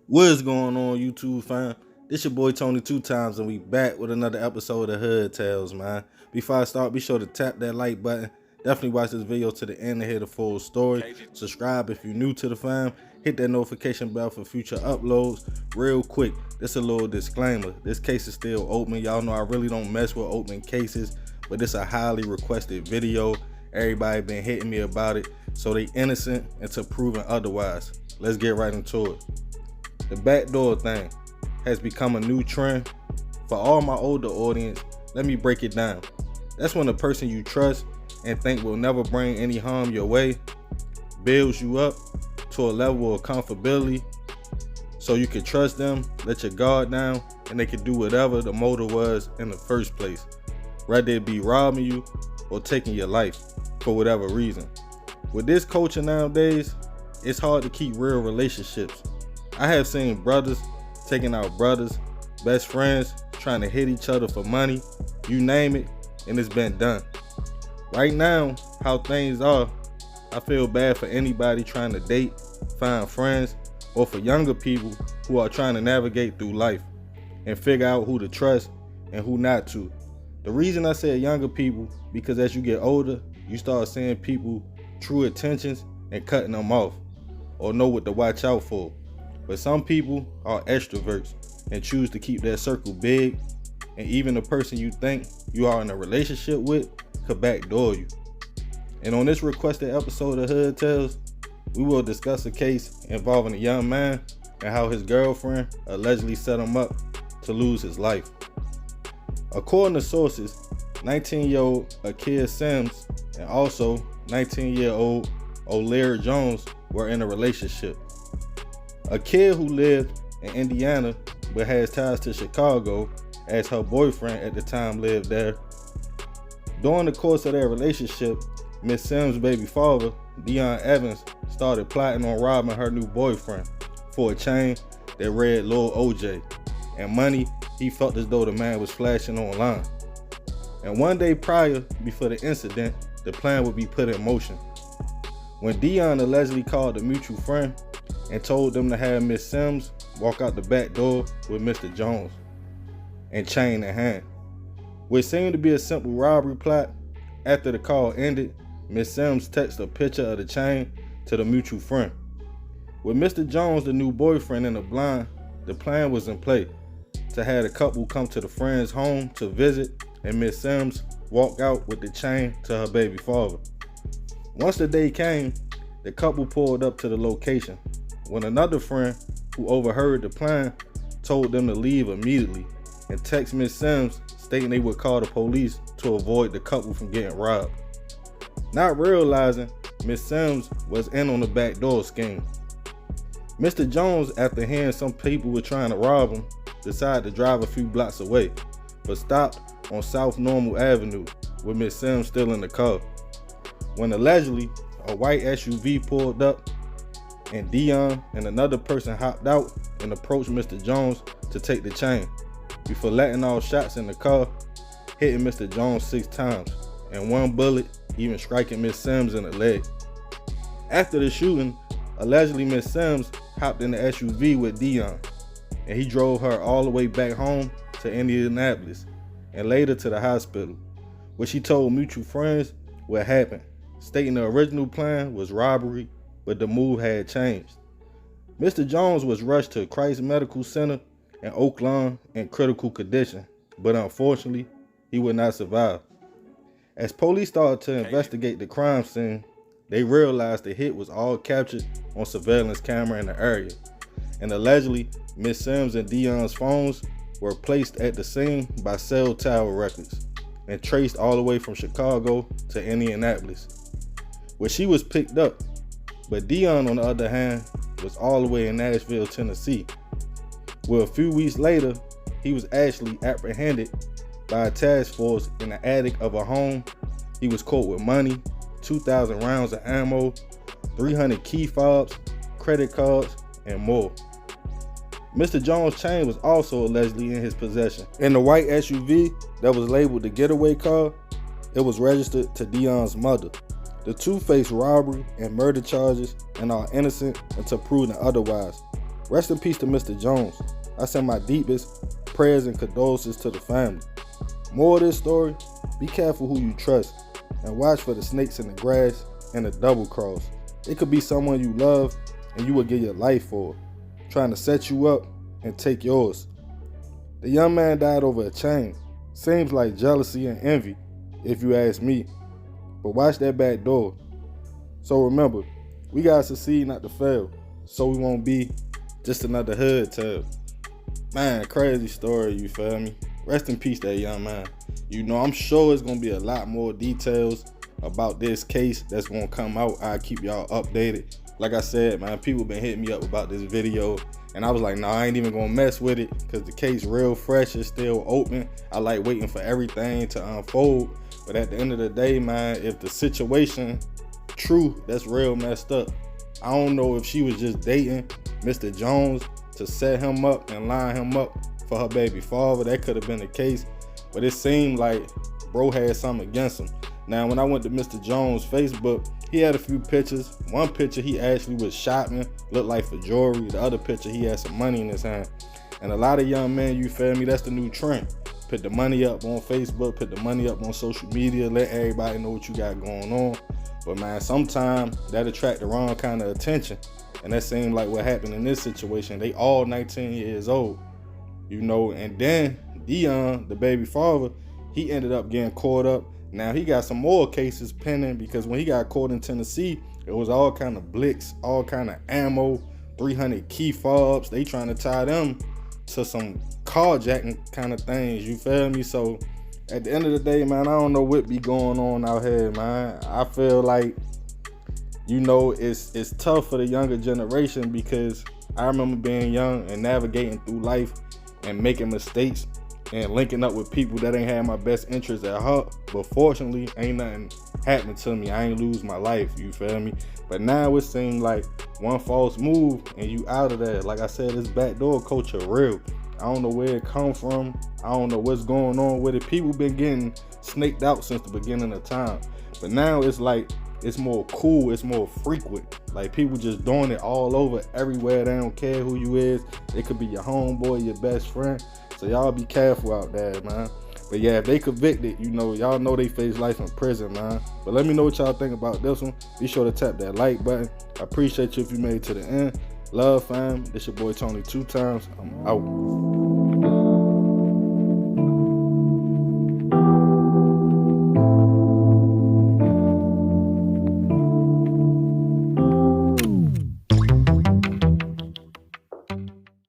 What's going on, YouTube fam? This your boy Tony 2 times, and we back with another episode of Hood Tales, man. Before I start, be sure to tap that like button. Definitely watch this video to the end to hear the full story. Subscribe if you're new to the fam. Hit that notification bell for future uploads. Real quick, this a little disclaimer. This case is still open. Y'all know I really don't mess with open cases, but this a highly requested video. Everybody been hitting me about it, so they innocent until proven otherwise. Let's get right into it. The backdoor thing has become a new trend. For all my older audience, let me break it down. That's when a person you trust and think will never bring any harm your way builds you up to a level of comfortability so you can trust them, let your guard down, and they can do whatever the motive was in the first place, whether it be robbing you or taking your life for whatever reason. With this culture nowadays, it's hard to keep real relationships. I have seen brothers taking out brothers, best friends trying to hit each other for money, you name it, and it's been done. Right now, how things are, I feel bad for anybody trying to date, find friends, or for younger people who are trying to navigate through life and figure out who to trust and who not to. The reason I said younger people, because as you get older, you start seeing people true intentions and cutting them off, or know what to watch out for. But some people are extroverts and choose to keep their circle big, and even the person you think you are in a relationship with could backdoor you. And on this requested episode of Hood Tales, we will discuss a case involving a young man and how his girlfriend allegedly set him up to lose his life. According to sources, 19-year-old Akiya Sims and also 19-year-old Ohleyer Jones were in a relationship. A kid who lived in Indiana but has ties to Chicago, as her boyfriend at the time lived there. During the course of their relationship, Miss Sims' baby father, Deon Evans, started plotting on robbing her new boyfriend for a chain that read Lil OJ and money he felt as though the man was flashing online. And one day prior, before the incident, the plan would be put in motion. When Deon allegedly called a mutual friend and told them to have Miss Sims walk out the back door with Mr. Jones and chain in hand. What seemed to be a simple robbery plot, after the call ended, Miss Sims texted a picture of the chain to the mutual friend. With Mr. Jones, the new boyfriend, in the blind, the plan was in play to have the couple come to the friend's home to visit and Miss Sims walk out with the chain to her baby father. Once the day came, the couple pulled up to the location when another friend who overheard the plan told them to leave immediately and text Miss Sims stating they would call the police to avoid the couple from getting robbed. Not realizing Miss Sims was in on the backdoor scheme. Mr. Jones, after hearing some people were trying to rob him, decided to drive a few blocks away, but stopped on South Normal Avenue with Miss Sims still in the car. When allegedly a white SUV pulled up and Deon and another person hopped out and approached Mr. Jones to take the chain before letting off shots in the car, hitting Mr. Jones 6 times and one bullet even striking Miss Sims in the leg. After the shooting, allegedly Miss Sims hopped in the SUV with Deon and he drove her all the way back home to Indianapolis and later to the hospital, where she told mutual friends what happened, stating the original plan was robbery, but the move had changed. Mr. Jones was rushed to Christ Medical Center in Oak Lawn in critical condition, but unfortunately, he would not survive. As police started to investigate the crime scene, they realized the hit was all captured on surveillance camera in the area, and allegedly, Miss Sims and Deon's phones were placed at the scene by cell tower records and traced all the way from Chicago to Indianapolis, where she was picked up. But Deon, on the other hand, was all the way in Nashville, Tennessee, where a few weeks later, he was actually apprehended by a task force in the attic of a home. He was caught with money, 2,000 rounds of ammo, 300 key fobs, credit cards, and more. Mr. Jones' chain was also allegedly in his possession. In the white SUV that was labeled the getaway car, it was registered to Deon's mother. The two face robbery and murder charges and are innocent until proven otherwise. Rest in peace to Mr. Jones. I send my deepest prayers and condolences to the family. More of this story, be careful who you trust and watch for the snakes in the grass and the double cross. It could be someone you love and you would give your life for, trying to set you up and take yours. The young man died over a chain. Seems like jealousy and envy, if you ask me. But watch that back door. So remember, we gotta succeed not to fail, so we won't be just another hood tale. Man, crazy story, you feel me? Rest in peace, that young man. You know, I'm sure it's gonna be a lot more details about this case that's gonna come out. I'll keep y'all updated. Like I said, man, people been hitting me up about this video, and I was like, nah, I ain't even gonna mess with it because the case real fresh, it's still open. I like waiting for everything to unfold. But at the end of the day, man, if the situation true, that's real messed up. I don't know if she was just dating Mr. Jones to set him up and line him up for her baby father. That could have been the case, but it seemed like bro had something against him. Now, when I went to Mr. Jones' Facebook, he had a few pictures. One picture, he actually was shopping, looked like for jewelry. The other picture, he had some money in his hand. And a lot of young men, you feel me, that's the new trend. Put the money up on Facebook, put the money up on social media, let everybody know what you got going on. But man, sometimes that attract the wrong kind of attention. And that seemed like what happened in this situation. They all 19 years old, you know, and then Dion, the baby father, he ended up getting caught up. Now he got some more cases pending because when he got caught in Tennessee, it was all kind of blicks, all kind of ammo, 300 key fobs. They trying to tie them to some carjacking kind of things, you feel me? So at the end of the day, man, I don't know what be going on out here, man. I feel like, you know, it's tough for the younger generation because I remember being young and navigating through life and making mistakes and linking up with people that ain't had my best interests at heart. But fortunately, ain't nothing happened to me. I ain't lose my life, you feel me? But now it seems like one false move and you out of there. Like I said, this backdoor culture real. I don't know where it come from. I don't know what's going on with it. People been getting snaked out since the beginning of time. But now it's like, it's more cool, it's more frequent. Like people just doing it all over, everywhere. They don't care who you is. It could be your homeboy, your best friend. So y'all be careful out there, man. But yeah, if they convicted, you know, y'all know they face life in prison, man. But let me know what y'all think about this one. Be sure to tap that like button. I appreciate you if you made it to the end. Love, fam. This your boy Tony 2 times. I'm out.